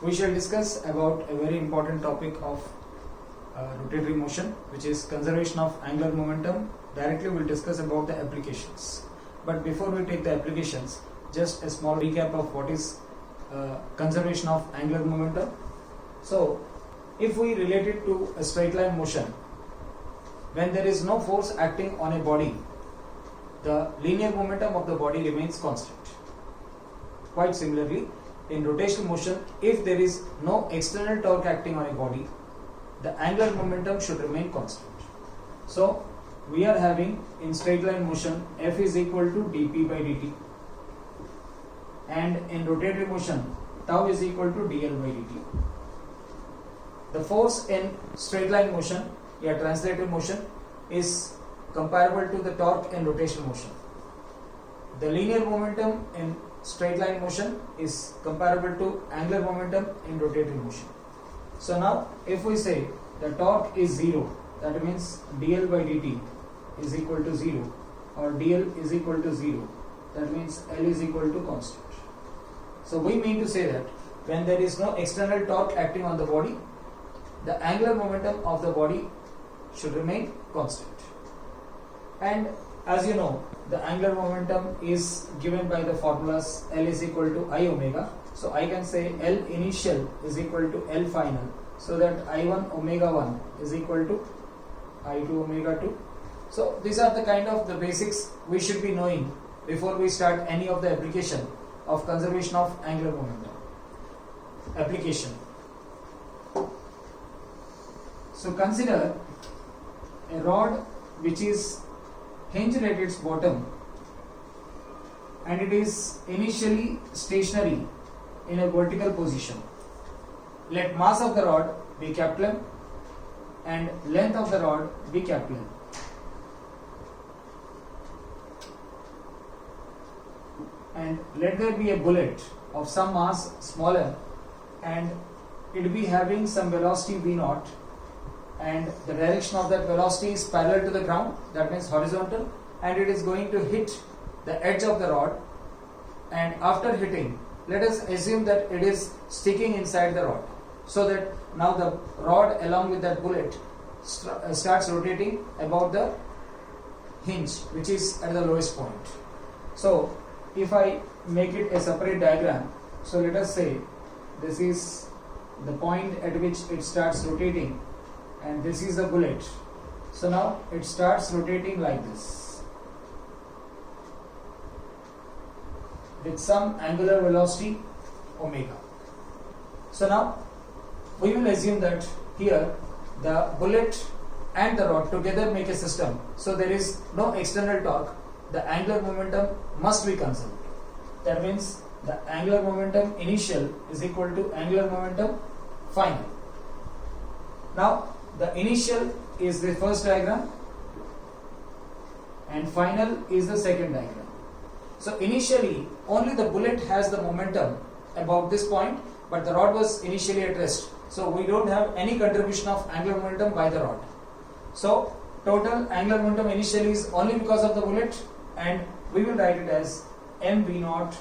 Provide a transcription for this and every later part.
we shall discuss about a very important topic of rotatory motion, which is conservation of angular momentum. Directly we'll discuss about the applications. But before we take the applications, just a small recap of what is conservation of angular momentum. So, if we relate it to a straight line motion, when there is no force acting on a body, the linear momentum of the body remains constant. Quite similarly, in rotational motion, if there is no external torque acting on a body, the angular momentum should remain constant. So, we are having in straight line motion F is equal to dP by dt, and in rotatory motion tau is equal to dL by dt. The force in straight line motion, translative motion, is comparable to the torque in rotational motion. The linear momentum in straight line motion is comparable to angular momentum in rotatory motion. So now if we say the torque is 0, that means dL by dt is equal to 0, or dL is equal to 0, that means L is equal to constant. So we mean to say that when there is no external torque acting on the body, the angular momentum of the body should remain constant. And as you know, the angular momentum is given by the formulas L is equal to I omega. So I can say L initial is equal to L final, so that I1 omega 1 is equal to I2 omega 2. So these are the kind of the basics we should be knowing before we start any of the application of conservation of angular momentum. Application. So consider a rod which is hinged at its bottom and it is initially stationary in a vertical position. Let mass of the rod be capital M and length of the rod be capital M. And let there be a bullet of some mass smaller and it be having some velocity v0, and the direction of that velocity is parallel to the ground, that means horizontal, and it is going to hit the edge of the rod, and after hitting, let us assume that it is sticking inside the rod, so that now the rod along with that bullet starts rotating about the hinge which is at the lowest point. So if I make it a separate diagram, so let us say this is the point at which it starts rotating and this is the bullet. So now it starts rotating like this with some angular velocity omega. So now we will assume that here the bullet and the rod together make a system, so there is no external torque. The angular momentum must be conserved. That means the angular momentum initial is equal to angular momentum final. Now the initial is the first diagram and final is the second diagram. So initially only the bullet has the momentum about this point, but the rod was initially at rest. So we don't have any contribution of angular momentum by the rod. So total angular momentum initially is only because of the bullet, and we will write it as mv0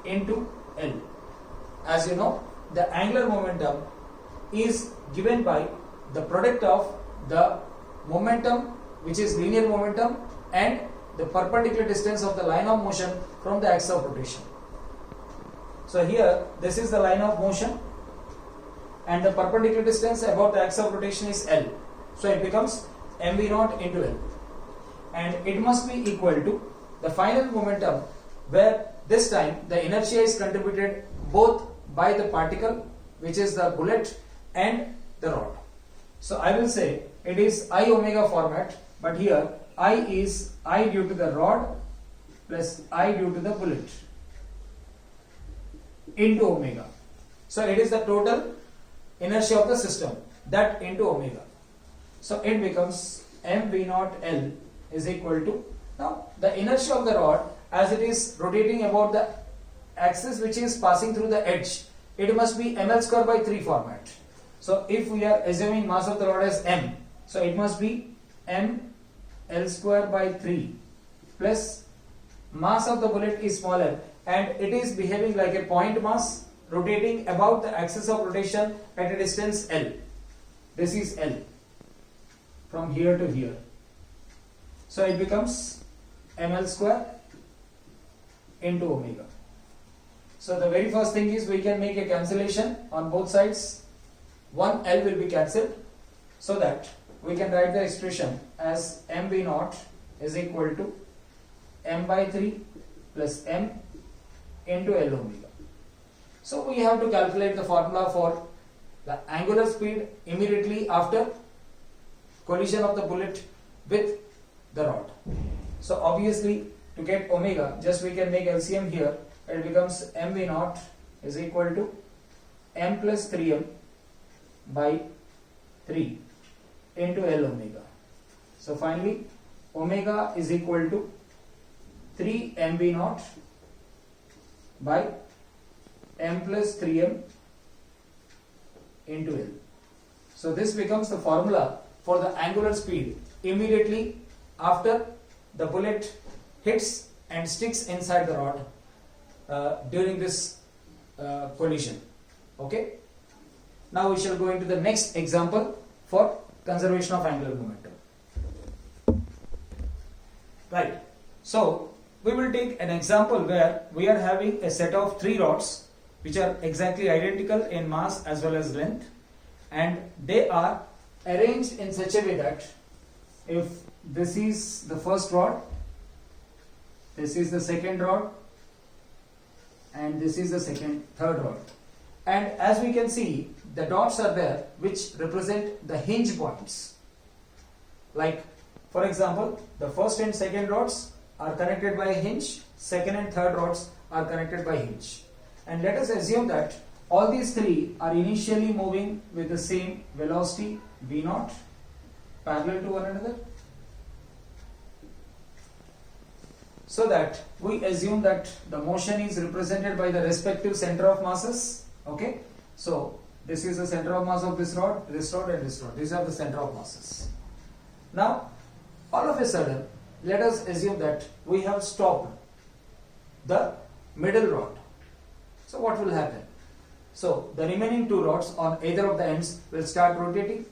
into L. As you know, the angular momentum is given by the product of the momentum, which is linear momentum, and the perpendicular distance of the line of motion from the axis of rotation. So here this is the line of motion and the perpendicular distance about the axis of rotation is L. So it becomes mv0 into L, and it must be equal to the final momentum, where this time the inertia is contributed both by the particle, which is the bullet, and the rod. So I will say it is I omega format, but here I is I due to the rod plus I due to the bullet into omega. So it is the total inertia of the system, that into omega. So it becomes mv0 L is equal to, now the inertia of the rod, as it is rotating about the axis which is passing through the edge, it must be ml square by 3 format. So if we are assuming mass of the rod as m, so it must be m L square by 3 plus mass of the bullet is smaller and it is behaving like a point mass rotating about the axis of rotation at a distance L. This is L from here to here. So it becomes ml square into omega. So the very first thing is we can make a cancellation on both sides. One L will be cancelled, so that we can write the expression as mv naught is equal to m by 3 plus m into L omega. So we have to calculate the formula for the angular speed immediately after collision of the bullet with the rod. So obviously, to get omega, just we can make LCM here. It becomes mv naught is equal to m plus 3m by 3 into L omega. So finally, omega is equal to 3 mv naught by m plus 3m into L. So this becomes the formula for the angular speed immediately after the bullet hits and sticks inside the rod during this collision. Okay. Now we shall go into the next example for conservation of angular momentum. Right. So we will take an example where we are having a set of 3 rods which are exactly identical in mass as well as length, and they are arranged in such a way that if this is the first rod, this is the second rod, and this is the third rod, and as we can see, the dots are there which represent the hinge points. Like for example, the first and second rods are connected by a hinge, second and third rods are connected by hinge, and let us assume that all these 3 are initially moving with the same velocity v0 parallel to one another, so that we assume that the motion is represented by the respective center of masses. Okay, so this is the center of mass of this rod and this rod. These are the center of masses. Now all of a sudden, let us assume that we have stopped the middle rod. So what will happen? So the remaining 2 rods on either of the ends will start rotating,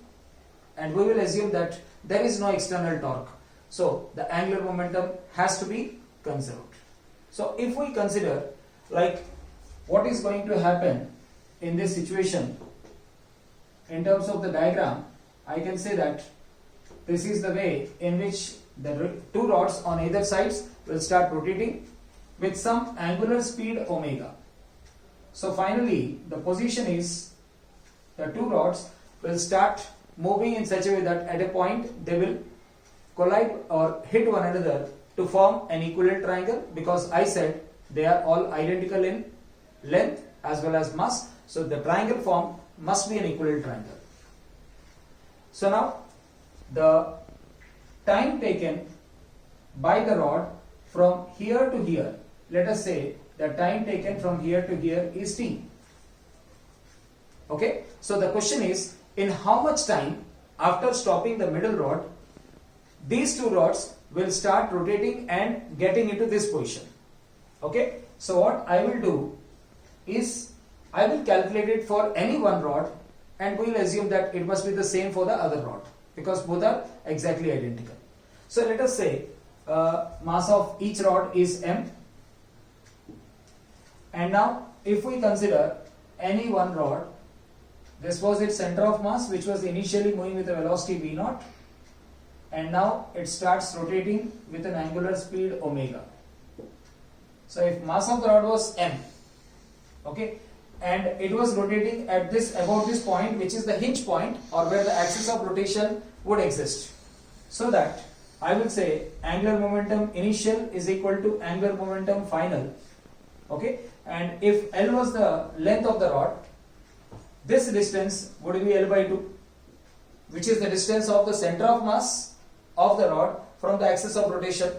and we will assume that there is no external torque. So the angular momentum has to be conserved. So if we consider like what is going to happen in this situation in terms of the diagram, I can say that this is the way in which the 2 rods on either sides will start rotating with some angular speed omega. So finally, the position is the 2 rods will start moving in such a way that at a point they will collide or hit one another to form an equilateral triangle, because I said they are all identical in length as well as mass. So the triangle form must be an equilateral triangle. So now the time taken by the rod from here to here, let us say the time taken from here to here is t. Okay, so the question is, in how much time after stopping the middle rod these 2 rods will start rotating and getting into this position. Okay, so what I will do is I will calculate it for any one rod, and we will assume that it must be the same for the other rod because both are exactly identical. So let us say mass of each rod is m, and now if we consider any one rod, this was its center of mass which was initially moving with a velocity v0, and now it starts rotating with an angular speed omega. So if mass of the rod was m, okay, and it was rotating at about this point, which is the hinge point or where the axis of rotation would exist, so that I will say angular momentum initial is equal to angular momentum final. Okay, and if L was the length of the rod, this distance would be L by 2, which is the distance of the center of mass of the rod from the axis of rotation.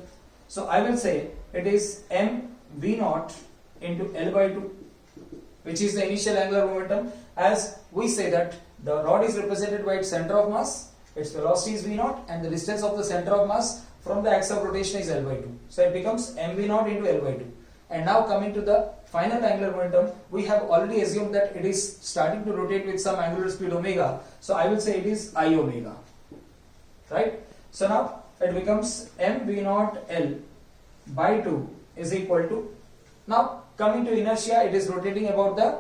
So I will say it is m v0 into L by 2, which is the initial angular momentum, as we say that the rod is represented by its center of mass, its velocity is v0, and the distance of the center of mass from the axis of rotation is L by 2. So it becomes m v0 into L by 2. And now coming to the final angular momentum, we have already assumed that it is starting to rotate with some angular speed omega. So I will say it is I omega, right? So now it becomes m v naught L by 2 is equal to, now coming to inertia, it is rotating about the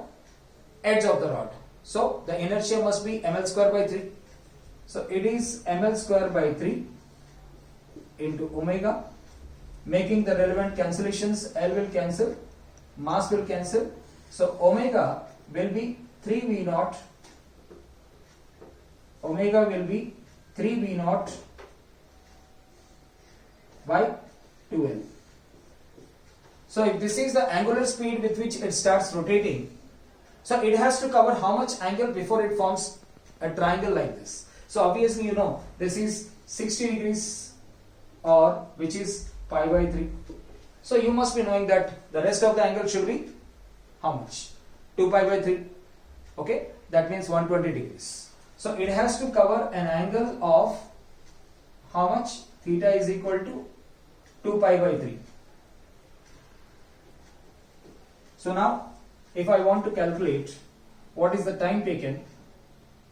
edge of the rod. So the inertia must be ml square by 3. So it is ml square by 3 into omega, making the relevant cancellations. L will cancel, mass will cancel. So omega will be 3v naught. Omega will be 3v naught by 2L. So if this is the angular speed with which it starts rotating, so it has to cover how much angle before it forms a triangle like this. So obviously you know this is 60 degrees, or which is pi by 3. So you must be knowing that the rest of the angle should be how much? 2 pi by 3. Okay, that means 120 degrees. So it has to cover an angle of how much? Theta is equal to 2 pi by 3. So now if I want to calculate what is the time taken,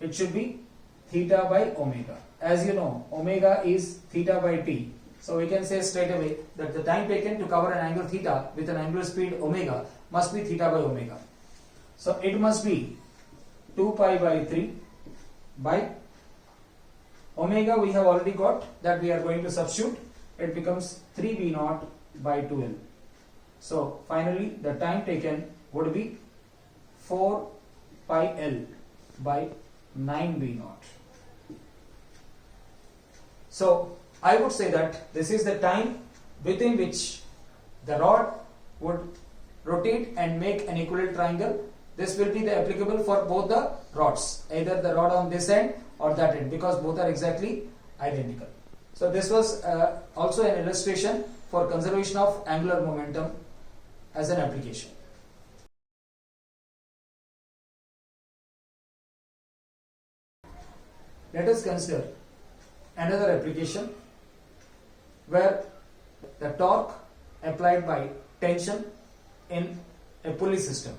it should be theta by omega. As you know, omega is theta by t. So we can say straight away that the time taken to cover an angle theta with an angular speed omega must be theta by omega. So it must be 2 pi by 3 by omega. We have already got that, we are going to substitute. It becomes 3v naught by 2L. So finally the time taken would be 4 pi L by 9v naught. So I would say that this is the time within which the rod would rotate and make an equilateral triangle. This will be the applicable for both the rods, either the rod on this end or that end, because both are exactly identical. So this was also an illustration for conservation of angular momentum as an application. Let us consider another application where the torque applied by tension in a pulley system.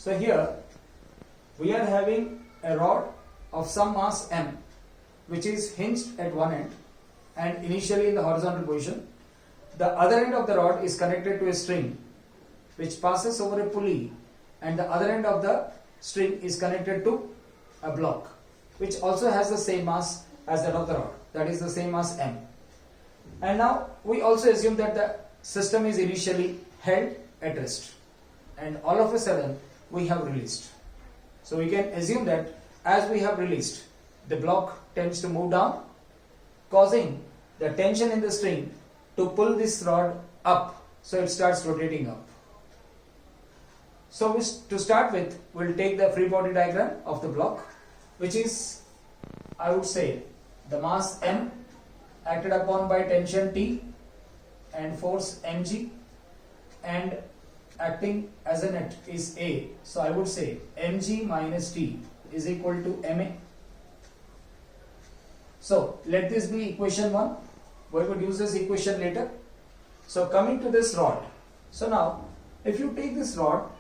So here we are having a rod of some mass m which is hinged at one end and initially in the horizontal position. The other end of the rod is connected to a string which passes over a pulley, and the other end of the string is connected to a block which also has the same mass as that of the rod, that is the same mass m. And now we also assume that the system is initially held at rest and all of a sudden we have released. So we can assume that as we have released, the block tends to move down, causing the tension in the string to pull this rod up, so it starts rotating up. So to start with, we'll take the free body diagram of the block, which is, I would say, the mass m acted upon by tension T and force mg, and acting as a net is A. So I would say mg minus T is equal to ma. So let this be equation 1. We would use this equation later. So coming to this rod. So now if you take this rod,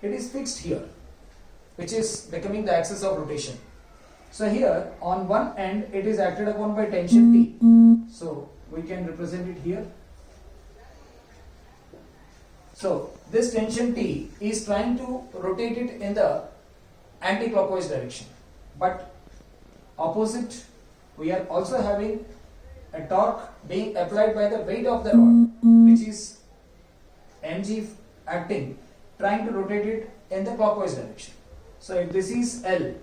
it is fixed here, which is becoming the axis of rotation. So here on one end it is acted upon by tension T. So we can represent it here. So this tension T is trying to rotate it in the anti-clockwise direction, but opposite we are also having a torque being applied by the weight of the rod, which is mg acting, trying to rotate it in the clockwise direction. So if this is L,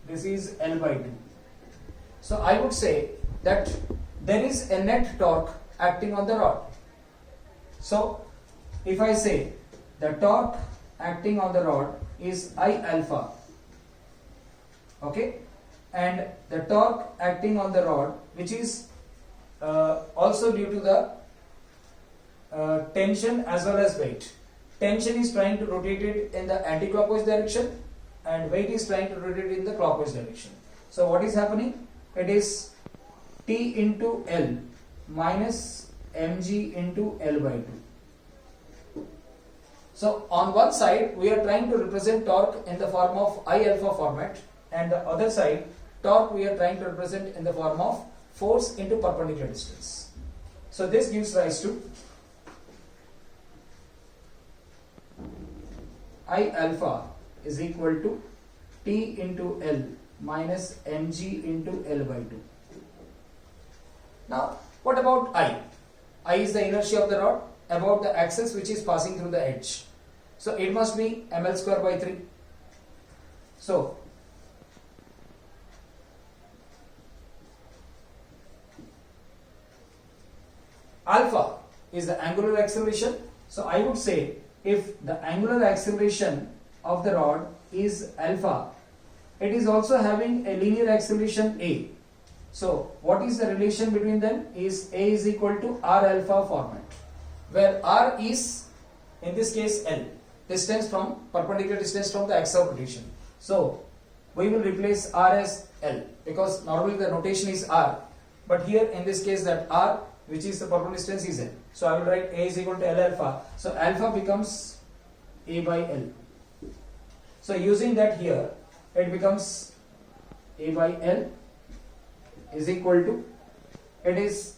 this is L by 2. So I would say that there is a net torque acting on the rod. So if I say the torque acting on the rod is I alpha, okay, and the torque acting on the rod, which is also due to the tension as well as weight. Tension is trying to rotate it in the anti-clockwise direction and weight is trying to rotate it in the clockwise direction. So what is happening? It is T into L minus mg into L by 2. So on one side we are trying to represent torque in the form of I alpha format, and the other side torque we are trying to represent in the form of force into perpendicular distance. So this gives rise to I alpha is equal to T into L minus mg into L by 2. Now what about I? I is the inertia of the rod about the axis which is passing through the edge. So it must be ml square by 3. So alpha is the angular acceleration. So I would say if the angular acceleration of the rod is alpha, it is also having a linear acceleration a. So what is the relation between them? Is a is equal to r alpha format, where r is in this case L, distance from perpendicular distance from the axis of rotation. So we will replace r as L because normally the notation is r, but here in this case that r, which is the perpendicular distance, is L. So I will write a is equal to L alpha. So alpha becomes a by L. So using that here, it becomes a by L is equal to, it is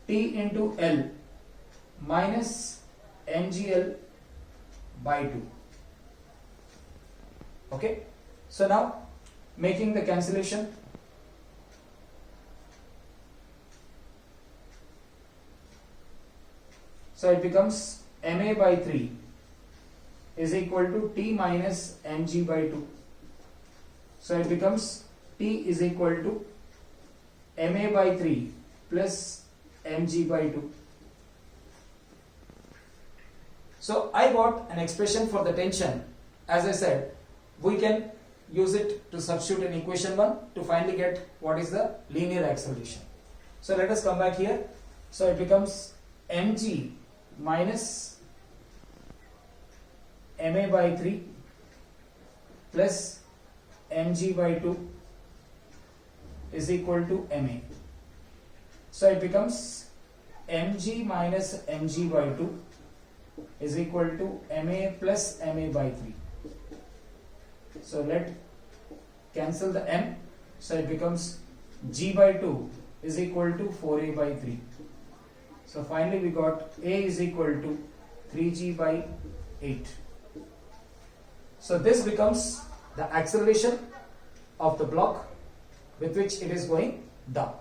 T into L minus mgl by 2. Okay. So now making the cancellation, so it becomes ma by 3 is equal to T minus mg by 2. So it becomes T is equal to ma by 3 plus mg by 2. So I got an expression for the tension. As I said, we can use it to substitute in equation 1 to finally get what is the linear acceleration. So let us come back here. So it becomes mg minus ma by 3 plus mg by 2 is equal to ma. So it becomes mg minus mg by 2 is equal to ma plus ma by 3. So let cancel the m. So it becomes g by 2 is equal to 4a by 3. So finally we got a is equal to 3g by 8. So this becomes the acceleration of the block with which it is going down.